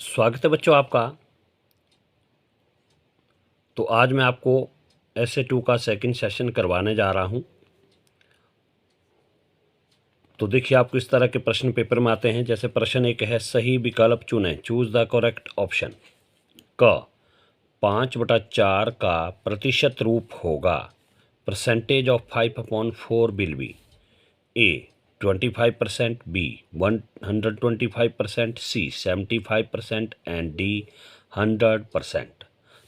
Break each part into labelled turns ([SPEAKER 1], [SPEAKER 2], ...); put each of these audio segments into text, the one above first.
[SPEAKER 1] स्वागत है बच्चों आपका। तो आज मैं आपको SA2 का सेकंड सेशन करवाने जा रहा हूं। तो देखिए आपको इस तरह के प्रश्न पेपर में आते हैं। जैसे प्रश्न एक है, सही विकल्प चुनें, चूज द करेक्ट ऑप्शन। क 5/4 का प्रतिशत रूप होगा। Percentage of 5/4 will be A 25%, B 125%, C 75% and D 100%।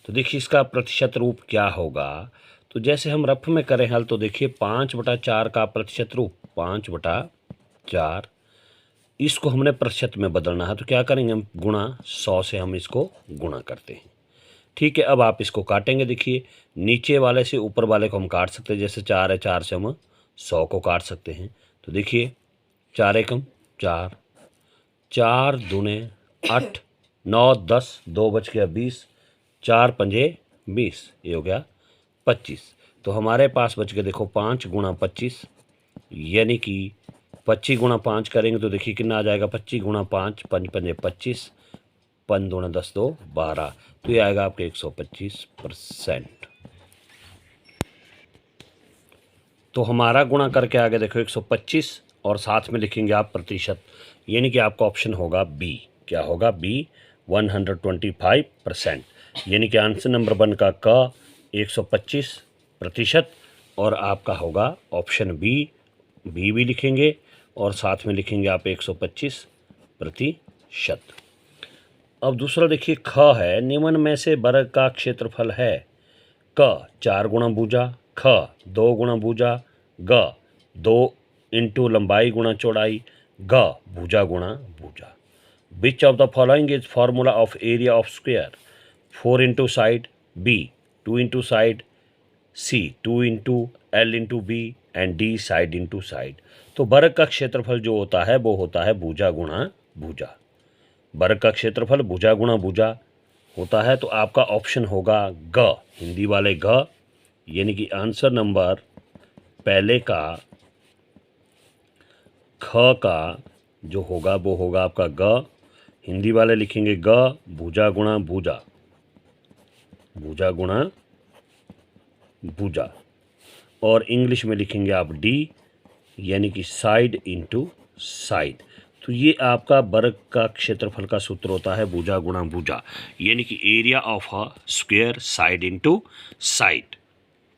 [SPEAKER 1] तो देखिए इसका प्रतिशत रूप क्या होगा। तो जैसे हम रफ में करें हल, तो देखिए 5/4 का प्रतिशत रूप 5/4, इसको हमने प्रतिशत में बदलना है। तो क्या करेंगे हम, गुणा 100 से हम इसको गुणा करते हैं। ठीक है, अब आप इसको काटेंगे। देखिए नीचे वाले से ऊपर वाले को हम काट सकते हैं। जैसे 4 है, 4 से हम 100 को काट सकते हैं। तो देखिए 4 एकम 4, 4 दूने 8, 9 10, 2 बच गया 20, 4 पंजे 20, ये हो गया 25। तो हमारे पास बच गया देखो 5 गुणा 25, यानी कि 25 गुणा 5 करेंगे तो देखिए कितना आ जाएगा। 25 गुणा 5, 5 पंजे 25, 5 दूना 10, 2 12। तो ये आएगा आपके 125%। तो हमारा गुणा करके आगे देखो 125 और साथ में लिखेंगे आप प्रतिशत, यानी कि आपका ऑप्शन होगा बी। क्या होगा? बी 125%। यानी कि आंसर नंबर 1 का 125% और आपका होगा ऑप्शन बी। बी भी लिखेंगे और साथ में लिखेंगे आप 125%। अब दूसरा देखिए, ख है, निम्न में से वर्ग का क्षेत्रफल है। क 4 गुणा भुजा, ख 2 गुणा भुजा, ग 2 इंटू लंबाई गुणा चौड़ाई, ग भुजा गुणा भुजा। Which of the following is formula of area of square? 4 into side, B 2 into side, C 2 into L into B and D side into side. तो वर्ग का क्षेत्रफल जो होता है वो होता है भुजा गुणा भुजा। वर्ग का क्षेत्रफल भुजा गुणा भुजा होता है। तो आपका ऑप्शन होगा ग, हिंदी वाले ग, यानी कि आंसर नंबर पहले का ख का जो होगा वो होगा आपका ग। हिंदी वाले लिखेंगे ग, भुजा गुणा भुजा, भुजा गुणा भुजा। और इंग्लिश में लिखेंगे आप डी, यानी कि साइड इंटू साइड। तो ये आपका वर्ग का क्षेत्रफल का सूत्र होता है भुजा गुणा भुजा, यानी कि area of a square side into side.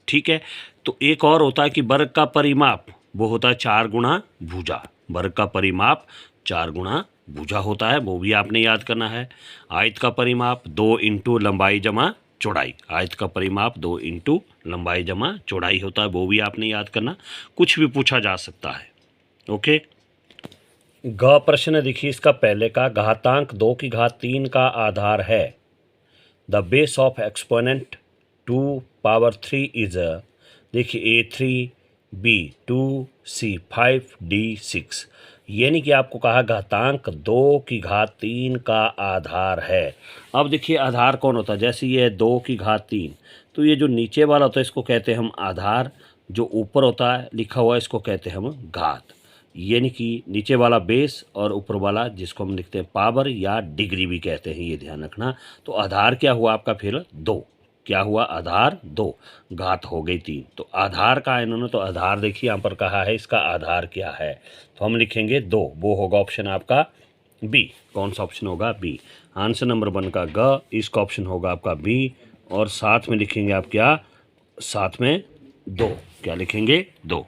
[SPEAKER 1] ठीक है। तो एक और होता है कि वर्ग का परिमाप, वो होता है 4 गुणा भुजा। वर्ग का परिमाप 4 गुणा भुजा होता है, वो भी आपने याद करना है। आयत का परिमाप 2 इंटू लंबाई जमा चौड़ाई, आयत का परिमाप 2 इंटू लंबाई जमा चौड़ाई होता है, वो भी आपने याद करना। कुछ भी पूछा जा सकता है। ओके। ग प्रश्न देखिए इसका पहले का, घातांक 2 की घात 3 का आधार है। The base of exponent 2 power 3 is, देखिए A3, B2, C5, D6। यानी कि आपको कहा घातांक 2 की घात 3 का आधार है। अब देखिए आधार कौन होता है, जैसे ये 2 की घात 3, तो ये जो नीचे वाला होता है इसको कहते हैं हम आधार, जो ऊपर होता है लिखा हुआ इसको कहते हैं हम घात। यानी कि नीचे वाला बेस और ऊपर वाला जिसको हम लिखते हैं पावर या डिग्री भी कहते हैं, ये ध्यान रखना। तो आधार क्या हुआ आपका फिर 2, क्या हुआ आधार 2, घात हो गई 3। तो आधार का इन्होंने, तो आधार देखिए यहाँ पर कहा है इसका आधार क्या है, तो हम लिखेंगे 2, वो होगा ऑप्शन आपका बी। कौन सा ऑप्शन होगा? बी। आंसर नंबर 1 का ग, इसका ऑप्शन होगा आपका बी। और साथ में लिखेंगे आप क्या, साथ में 2, क्या लिखेंगे 2।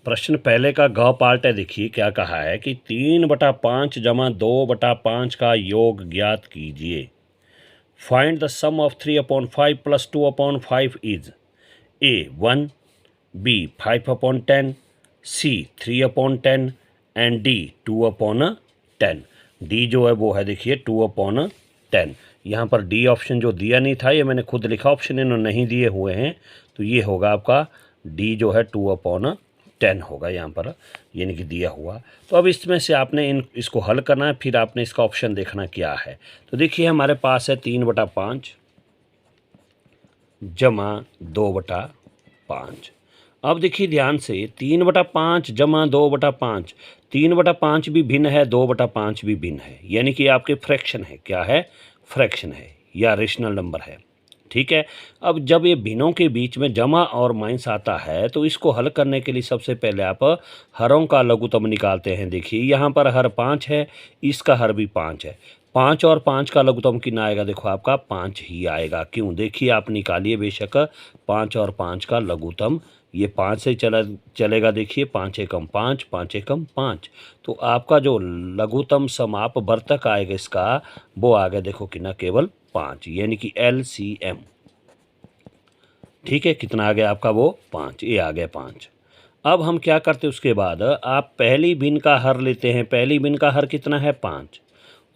[SPEAKER 1] प्रश्न पहले का ग पार्ट है। देखिए क्या कहा है कि 3/5 जमा 2/5 का योग ज्ञात कीजिए। Find the sum of 3/5 plus 2/5 is A 1, B 5/10, C 3/10 and D 2/10। D जो है वो है देखिए 2/10। यहाँ पर डी ऑप्शन जो दिया नहीं था, ये मैंने खुद लिखा, ऑप्शन इन्होंने नहीं दिए हुए हैं। तो ये होगा आपका डी जो है 2/10 होगा यहाँ पर, यानी कि दिया हुआ। तो अब इसमें से आपने इसको हल करना है, फिर आपने इसका ऑप्शन देखना क्या है। तो देखिए हमारे पास है 3/5 जमा 2/5। अब देखिए ध्यान से 3/5 जमा 2/5, 3/5 भी भिन्न है, 2/5 भी भिन्न है, यानी कि आपके फ्रैक्शन है। क्या है? फ्रैक्शन है या रेशनल नंबर है। ठीक है। अब जब ये भिन्नों के बीच में जमा और माइनस आता है तो इसको हल करने के लिए सबसे पहले आप हरों का लघुत्तम निकालते हैं। देखिए यहाँ पर हर 5 है, इसका हर भी 5 है। 5 और 5 का लघुत्तम कितना आएगा? देखो आपका 5 ही आएगा। क्यों? देखिए आप निकालिए बेशक 5 और 5 का लघुत्तम, ये 5 से चलेगा। देखिए 5 एकम 5, 5 एकम 5, तो आपका जो लघुत्तम समाप वर्तक आएगा इसका वो आ गया देखो कितना, केवल 5, यानी कि LCM। ठीक है, कितना आ गया आपका? वो 5, ये आ गया 5। अब हम क्या करते उसके बाद, आप पहली भिन्न का हर लेते हैं। पहली भिन्न का हर कितना है? 5,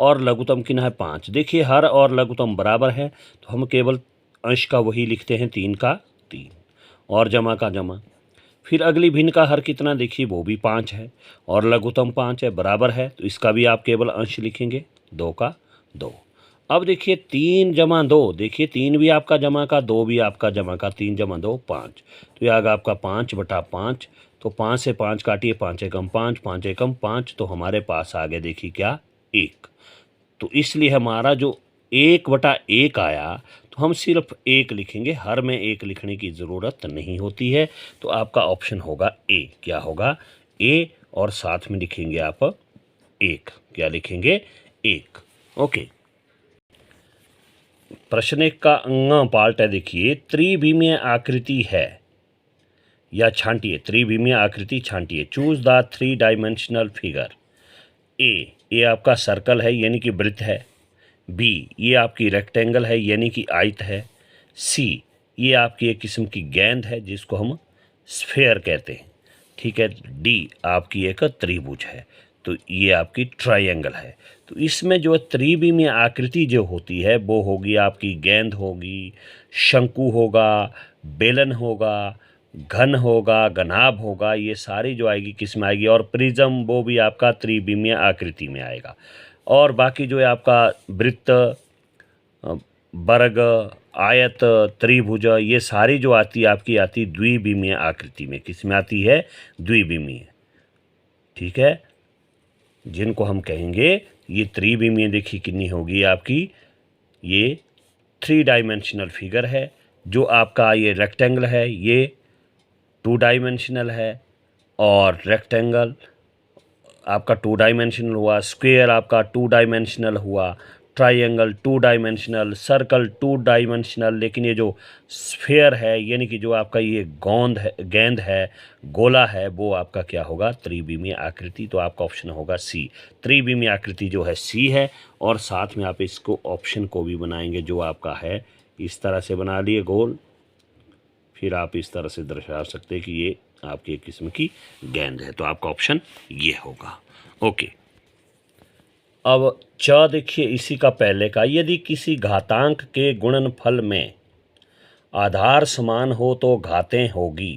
[SPEAKER 1] और लघुत्तम कितना है? 5। देखिए हर और लघुत्तम बराबर है तो हम केवल अंश का वही लिखते हैं, 3 का 3, और जमा का जमा। फिर अगली भिन्न का हर कितना? देखिए वो भी 5 है और लघुत्तम 5 है, बराबर है, तो इसका भी आप केवल अंश लिखेंगे, 2 का 2। अब देखिए 3 जमा 2, देखिए 3 भी आपका जमा का, 2 भी आपका जमा का, 3 जमा 2 5, तो ये आ गया आपका 5/5। तो 5 से 5 काटिए, 5 एकम 5, 5 एकम 5, तो हमारे पास आ गया देखिए क्या? 1। तो इसलिए हमारा जो 1/1 आया तो हम सिर्फ 1 लिखेंगे, हर में 1 लिखने की ज़रूरत नहीं होती है। तो आपका ऑप्शन होगा ए। क्या होगा? ए, और साथ में लिखेंगे आप 1। क्या लिखेंगे? 1। ओके। प्रश्न 1 का अंगा पार्ट है। देखिए त्रिविमीय आकृति है या छांटिए, त्रिविमीय आकृति छांटिए। Choose the 3 dimensional figure. A आपका सर्कल है यानी कि वृत्त है। बी ये आपकी रेक्टेंगल है यानी कि आयत है। सी ये आपकी एक किस्म की गेंद है जिसको हम स्फेयर कहते हैं। ठीक है। डी आपकी एक त्रिभुज है, तो ये आपकी ट्रायंगल है। तो इसमें जो त्रिविमीय आकृति जो होती है वो होगी आपकी गेंद होगी, शंकु होगा, बेलन होगा, घन होगा, घनाभ होगा, ये सारी जो आएगी किस में आएगी, और प्रिज्म वो भी आपका त्रिविमीय आकृति में आएगा। और बाकी जो है आपका वृत्त, वर्ग, आयत, त्रिभुज, ये सारी जो आती है आपकी आती द्विविमीय आकृति में। किस में आती है? द्विविमीय। ठीक है, जिनको हम कहेंगे ये त्रिविमीय। देखिए कितनी होगी आपकी, ये 3 डायमेंशनल फिगर है। जो आपका ये रेक्टेंगल है ये 2 डायमेंशनल है, और रेक्टेंगल आपका 2 डायमेंशनल हुआ, स्क्वायर आपका 2 डायमेंशनल हुआ, ट्रायंगल 2 डायमेंशनल, सर्कल 2 डायमेंशनल। लेकिन ये जो स्फेयर है यानी कि जो आपका ये गेंद है, गोला है, वो आपका क्या होगा? त्रिविमीय आकृति। तो आपका ऑप्शन होगा सी। त्रिविमीय आकृति जो है सी है। और साथ में आप इसको ऑप्शन को भी बनाएंगे, जो आपका है इस तरह से बना लिए गोल, फिर आप इस तरह से दर्शा सकते हैं कि ये आपकी एक किस्म की गेंद है। तो आपका ऑप्शन ये होगा। ओके। अब च देखिए इसी का पहले का, यदि किसी घातांक के गुणनफल में आधार समान हो तो घातें होगी।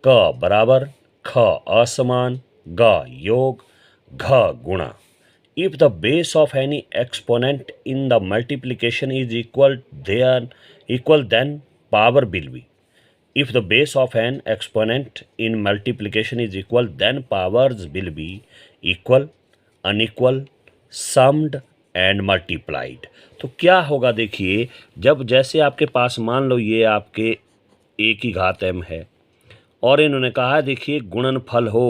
[SPEAKER 1] क बराबर, ख असमान, ग योग, घ गुणा। If the base of any exponent in the multiplication is equal then power will be. If the base of an exponent in multiplication is equal, then powers will be equal, unequal, summed and multiplied. तो क्या होगा? देखिए जब जैसे आपके पास मान लो ये आपके a की घात m है, और इन्होंने कहा देखिए गुणनफल हो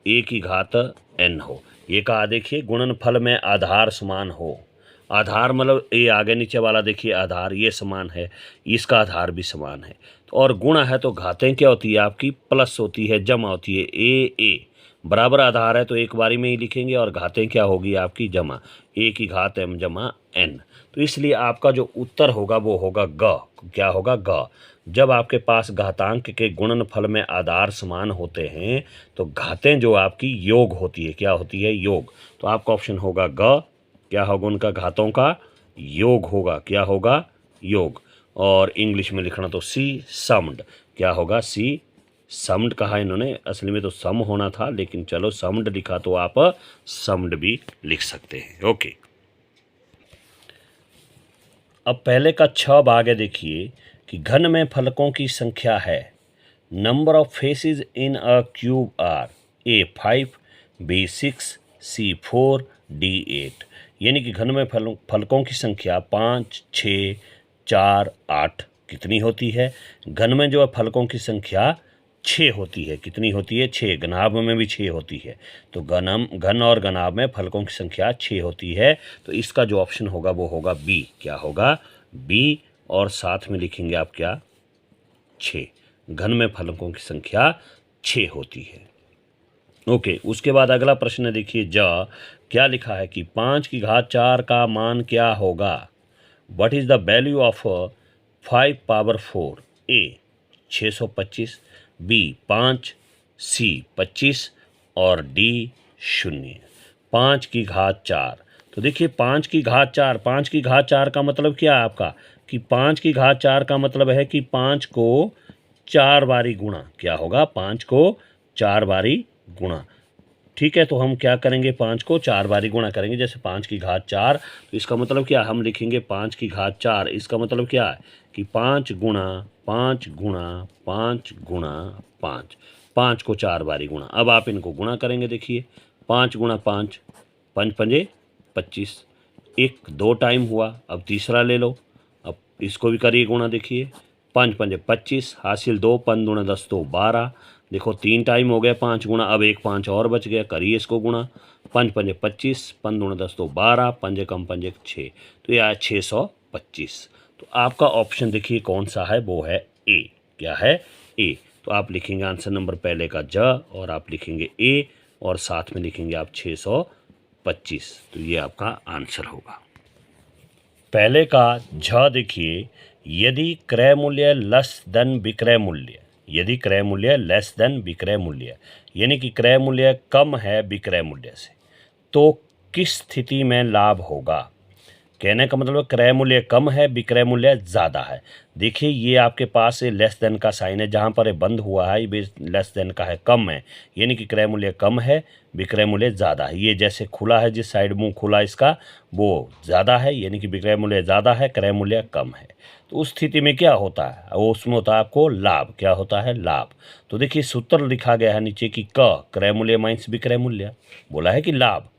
[SPEAKER 1] a की घात n हो। ये कहा देखिए गुणनफल में आधार समान हो। आधार मतलब ए आगे नीचे वाला देखिए आधार ये समान है, इसका आधार भी समान है। तो और गुणा है तो घातें क्या होती है आपकी? प्लस होती है, जमा होती है। ए बराबर आधार है तो एक बारी में ही लिखेंगे, और घातें क्या होगी आपकी? जमा। ए की घात m जमा n। तो इसलिए आपका जो उत्तर होगा वो होगा ग। क्या होगा? ग। जब आपके पास घातांक के गुणनफल में आधार समान होते हैं तो घातें जो आपकी योग होती है। क्या होती है? योग। तो आपका ऑप्शन होगा ग। क्या होगा? उनका घातों का योग होगा। क्या होगा? योग। और इंग्लिश में लिखना तो सी समड। क्या होगा? सी समड कहा इन्होंने, असली में तो सम होना था, लेकिन चलो समड लिखा तो आप समड भी लिख सकते हैं। ओके। अब पहले का 6 भाग है। देखिए कि घन में फलकों की संख्या है number of faces in a cube are A 5, B 6, C 4, D 8। यानी कि घन में फलकों की संख्या 5, 6, 4, 8 कितनी होती है? घन में जो है फलकों की संख्या 6 होती है। कितनी होती है? 6। घनाभ में भी 6 होती है। तो घन और घनाभ में फलकों की संख्या 6 होती है। तो इसका जो ऑप्शन होगा वो होगा बी। क्या होगा? बी। और साथ में लिखेंगे आप क्या? 6। घन में फलकों की संख्या 6 होती है। ओके, उसके बाद अगला प्रश्न देखिए। क्या लिखा है कि 5 की घात 4 का मान क्या होगा? What is the value of 5 power 4? A 625, B 5, C 25 और डी 0। 5 की घात 4। तो देखिए 5 की घात 4, 5 की घात 4 का मतलब क्या है आपका? कि 5 की घात 4 का मतलब है कि 5 को 4 बारी गुणा। क्या होगा? 5 को 4 बारी गुणा। ठीक है, तो हम क्या करेंगे? 5 को 4 बारी गुणा करेंगे। जैसे 5 की घात 4, तो इसका मतलब क्या? हम लिखेंगे 5 की घात 4। इसका मतलब क्या है कि 5 गुणा 5 गुणा 5 गुणा 5, 5 को 4 बारी गुणा। अब आप इनको गुणा करेंगे। देखिए 5 गुणा 5, 5 पंजे 25। एक 2 टाइम हुआ, अब तीसरा ले लो। अब इसको भी करिए गुणा। देखिए 5 पंजे 25, हासिल 2, 5 दूना 10 तो 12। देखो 3 टाइम हो गया 5 गुणा, अब एक 5 और बच गया, करिए इसको गुणा। 5 पंजे 25, 5 दूना 10 तो 12, पंजे कम पंजे 6, तो यह आया 625। तो आपका ऑप्शन देखिए कौन सा है? वो है ए। क्या है? ए। तो आप लिखेंगे आंसर नंबर पहले का ज, और आप लिखेंगे ए, और साथ में लिखेंगे आप 625। तो ये आपका आंसर होगा। पहले का झ देखिए, यदि क्रय मूल्य लेस देन विक्रय मूल्य, यदि क्रय मूल्य लेस देन विक्रय मूल्य, यानी कि क्रय मूल्य कम है विक्रय मूल्य से, तो किस स्थिति में लाभ होगा? कहने का मतलब क्रय मूल्य कम है, विक्रय मूल्य ज़्यादा है। देखिए ये आपके पास लेस देन का साइन है, जहाँ पर ये बंद हुआ है ये लेस देन का है, कम है, यानी कि क्रय मूल्य कम है, विक्रय मूल्य ज़्यादा है। ये जैसे खुला है, जिस साइड मुंह खुला इसका वो ज़्यादा है, यानी कि विक्रय मूल्य ज़्यादा है, क्रय मूल्य कम है। तो उस स्थिति में क्या होता है? वो उसमें होता है आपको लाभ। क्या होता है? लाभ। तो देखिए सूत्र लिखा गया है नीचे कि क क्रय मूल्य माइनस विक्रय मूल्य, बोला है कि लाभ।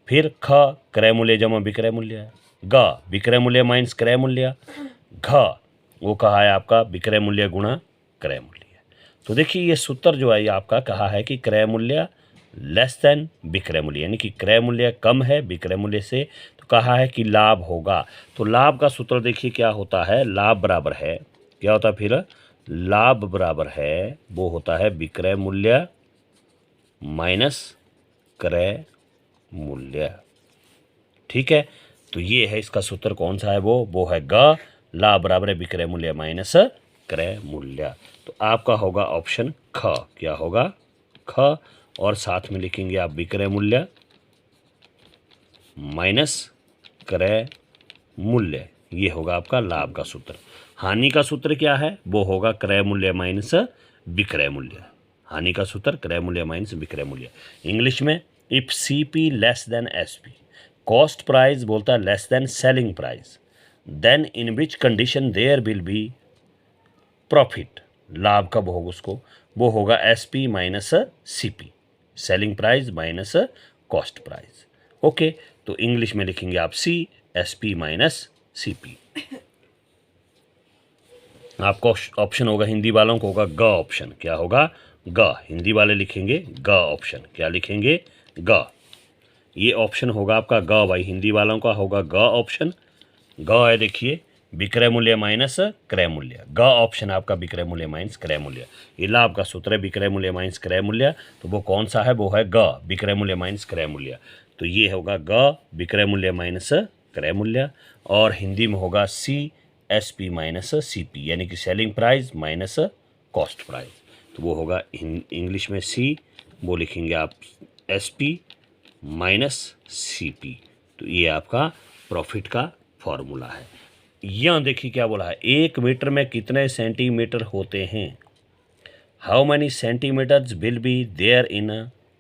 [SPEAKER 1] फिर ख क्रय मूल्य जमा विक्रय मूल्य है। ग विक्रय मूल्य माइनस क्रय मूल्य। घ वो कहा है आपका विक्रय मूल्य गुणा क्रय मूल्य। तो देखिए ये सूत्र जो है ये आपका कहा है कि क्रय मूल्य लेस देन विक्रय मूल्य, यानी कि क्रय मूल्य कम है विक्रय मूल्य से, तो कहा है कि लाभ होगा। तो लाभ का सूत्र देखिए क्या होता है? लाभ बराबर है, क्या होता है फिर? लाभ बराबर है वो होता है विक्रय मूल्य माइनस क्रय मूल्य। ठीक है, तो ये है इसका सूत्र। कौन सा है वो है ग, लाभ बराबर है विक्रय मूल्य माइनस क्रय मूल्य। तो आपका होगा ऑप्शन ख। क्या होगा? ख। और साथ में लिखेंगे आप विक्रय मूल्य माइनस क्रय मूल्य। ये होगा आपका लाभ का सूत्र। हानि का सूत्र क्या है? वो होगा क्रय मूल्य माइनस विक्रय मूल्य। हानि का सूत्र क्रय मूल्य माइनस विक्रय मूल्य। इंग्लिश में if CP less than SP, cost price बोलता है less than selling price, then in which condition there will be profit. लाभ कब होगा उसको? वो होगा SP minus CP, selling price minus cost price. Okay, तो इंग्लिश में लिखेंगे आप C, SP माइनस CP। आपका ऑप्शन होगा, हिंदी वालों को होगा ग ऑप्शन। क्या होगा? ग। हिंदी वाले लिखेंगे ग ऑप्शन। क्या लिखेंगे? ग। ये ऑप्शन होगा आपका ग भाई, हिंदी वालों का होगा ग ऑप्शन। ग है देखिए विक्रय मूल्य माइनस क्रय मूल्य। ग ऑप्शन आपका विक्रय मूल्य माइनस क्रय मूल्य। ये लाभ का सूत्र है विक्रय मूल्य माइनस क्रय मूल्य, तो वो कौन सा है? वो है ग, विक्रय मूल्य माइनस क्रय मूल्य। तो ये होगा ग, विक्रय मूल्य माइनस क्रय मूल्य। और हिंदी में होगा C, SP माइनस CP, यानी कि selling price minus cost price. तो वो होगा इंग्लिश में C, वो लिखेंगे आप SP माइनस CP। तो ये आपका प्रॉफिट का फॉर्मूला है। यहाँ देखिए क्या बोला है, 1 मीटर में कितने सेंटीमीटर होते हैं? How many centimetres will be there in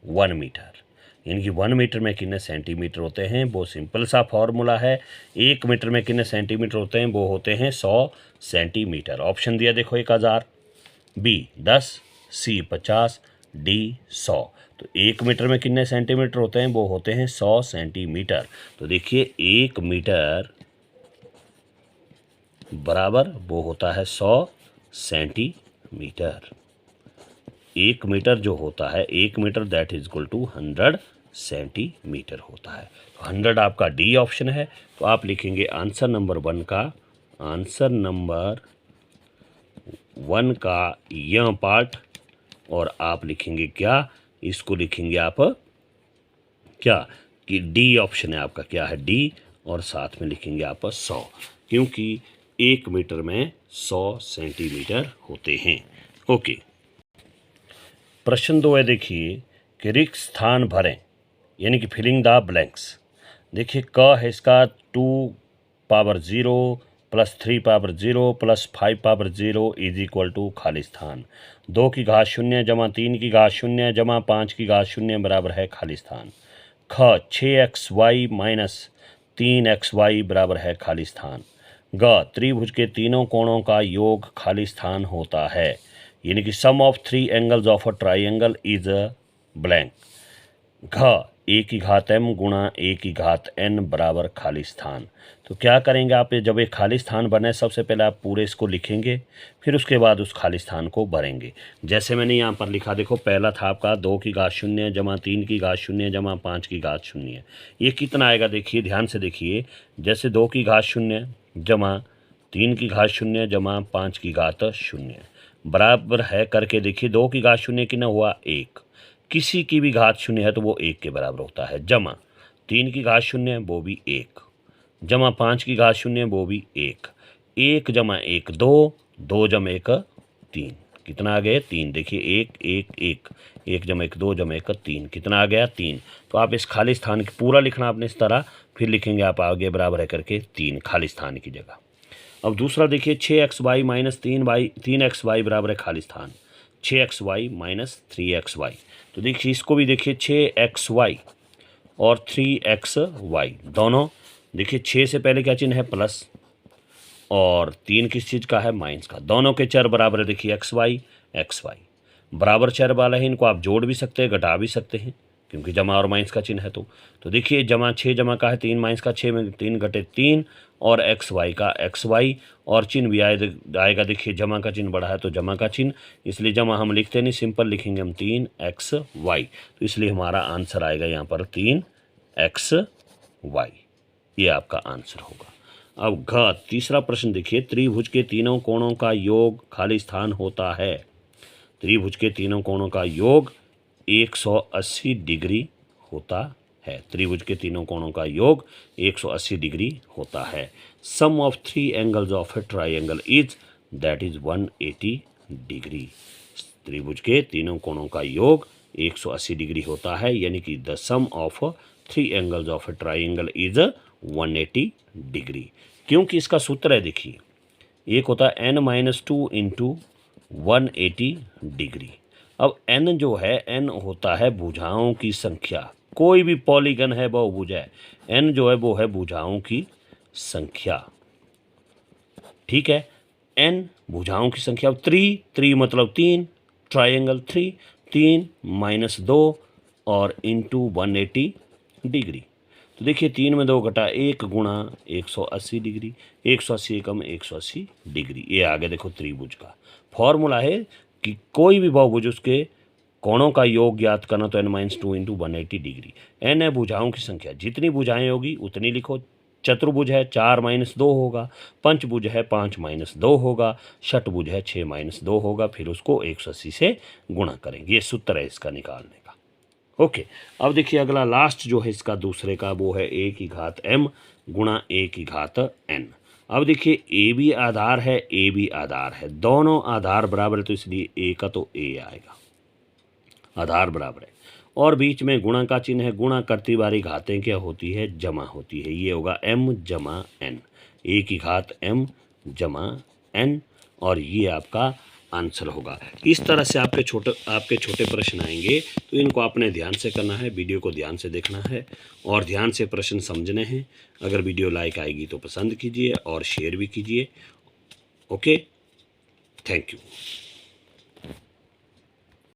[SPEAKER 1] 1 metre, यानी कि 1 मीटर में कितने सेंटीमीटर होते हैं? वो सिंपल सा फॉर्मूला है। 1 मीटर में कितने सेंटीमीटर होते हैं? वो होते हैं 100 सेंटीमीटर। ऑप्शन दिया देखो 1000, बी 10, सी 50, डी 100। तो 1 मीटर में कितने सेंटीमीटर होते हैं? वो होते हैं 100 सेंटीमीटर। तो देखिए 1 मीटर बराबर वो होता है 100 सेंटीमीटर। 1 मीटर जो होता है, 1 metre that is equal to 100 centimetre होता है। तो 100 आपका डी ऑप्शन है। तो आप लिखेंगे आंसर नंबर 1 का, आंसर नंबर 1 का यह पार्ट, और आप लिखेंगे क्या? इसको लिखेंगे आप क्या कि डी ऑप्शन है आपका, क्या है? डी। और साथ में लिखेंगे आप 100, क्योंकि 1 मीटर में 100 सेंटीमीटर होते हैं। ओके, प्रश्न 2 है, देखिए कि रिक्त स्थान भरें, यानी कि फिलिंग द ब्लैंक्स। देखिए क है इसका 2 power 0 plus 3 power 0 plus 5 power 0 is equal to खाली स्थान। 2 की घात 0 जमा 3 की घात 0 जमा 5 की घात 0 बराबर है खाली स्थान। ख 6xy माइनस 3xy बराबर है खाली स्थान। ग त्रिभुज के तीनों कोणों का योग खाली स्थान होता है, यानी कि sum of 3 angles of a triangle is a blank. घ ए की घात m गुणा ए की घात n बराबर खाली स्थान। तो क्या करेंगे आप? जब एक खाली स्थान बने, सबसे पहले आप पूरे इसको लिखेंगे, फिर उसके बाद उस खाली स्थान को भरेंगे। जैसे मैंने यहाँ पर लिखा, देखो पहला था आपका 2 की घात 0 जमा 3 की घात 0 जमा 5 की घात 0। ये कितना आएगा? देखिए ध्यान से देखिए, जैसे 2 की घात 0 जमा 3 की घात 0 जमा 5 की घात 0 बराबर है करके देखिए 2 की घात 0 कितना हुआ? 1। किसी की भी घात 0 है तो वो 1 के बराबर होता है। जमा 3 की घात 0 वो भी 1, जमा 5 की घात 0 वो भी 1। 1 जमा 1 2, 2 जमा 1 3, कितना आ गया? 3। देखिए 1 1 1, 1 जमा 1 2 जमा 1 3, कितना आ गया? 3। तो आप इस खाली स्थान की पूरा लिखना आपने इस तरह, फिर लिखेंगे आप आगे बराबर है करके 3 खाली स्थान की जगह। अब दूसरा देखिए 6xy माइनस 3xy बराबर है खाली स्थान। 6xy minus 3xy। तो देखिए इसको भी देखिए 6xy और 3xy दोनों, देखिए 6 से पहले क्या चिन्ह है? प्लस, और 3 किस चीज़ का है? माइनस का। दोनों के चर बराबर है, देखिए xy बराबर चर वाला है, इनको आप जोड़ भी सकते हैं, घटा भी सकते हैं, क्योंकि जमा और माइनस का चिन्ह है। तो देखिए जमा 6 जमा का है 3 माइनस का 6 में 3 घटे 3, और xy का xy, और चिन्ह भी आएगा, देखिए जमा का चिन्ह बड़ा है तो जमा का चिन्ह, इसलिए जमा हम लिखते नहीं, सिंपल लिखेंगे हम 3xy। तो इसलिए हमारा आंसर आएगा यहाँ पर 3xy, ये आपका आंसर होगा। अब घ तीसरा प्रश्न देखिए, त्रिभुज के तीनों कोणों का योग खाली स्थान होता है। त्रिभुज के तीनों कोणों का योग 180 डिग्री होता है। त्रिभुज के तीनों कोणों का योग 180 डिग्री होता है। Sum of 3 angles of a triangle is, that is 180 degree. त्रिभुज के तीनों कोणों का योग 180 डिग्री होता है, यानी कि the sum of 3 angles of a triangle is 180 degree. क्योंकि इसका सूत्र है, देखिए एक होता है n-2 इंटू 180 डिग्री। अब n जो है, n होता है भुजाओं की संख्या। कोई भी पॉलीगन है बहुभुज है, n जो है वो है भुजाओं की संख्या, ठीक है। n भुजाओं की संख्या। अब 3 मतलब 3, ट्राइंगल 3 माइनस 2 और इंटू 180 डिग्री। तो देखिए 3 में 2 घटा 1 गुणा 180 डिग्री, 180 एकम 180 डिग्री। ये आगे देखो त्रिभुज का फॉर्मूला है कि कोई भी बहुभुज उसके कोणों का योग ज्ञात करना, तो n-2 इंटू 180 डिग्री। n है भुजाओं की संख्या, जितनी भुजाएं होगी उतनी लिखो। चतुर्भुज है 4 माइनस 2 होगा, पंचभुज है 5 माइनस 2 होगा, षटभुज है 6 माइनस 2 होगा, फिर उसको 180 से गुणा करेंगे। ये सूत्र है इसका निकालने का। ओके, अब देखिए अगला लास्ट जो है इसका दूसरे का, वो है a की घात m गुणा a की घात n। अब देखिए a भी आधार है, a भी आधार है, दोनों आधार बराबर है, तो इसलिए a का तो a आएगा, आधार बराबर है, और बीच में गुणा का चिन्ह है। गुणा करती बारी घातें क्या होती है? जमा होती है। ये होगा m जमा n, a की घात m जमा n, और ये आपका आंसर होगा। इस तरह से आपके छोटे प्रश्न आएंगे, तो इनको आपने ध्यान से करना है, वीडियो को ध्यान से देखना है और ध्यान से प्रश्न समझने हैं। अगर वीडियो लाइक आएगी तो पसंद कीजिए और शेयर भी कीजिए। Okay, thank you.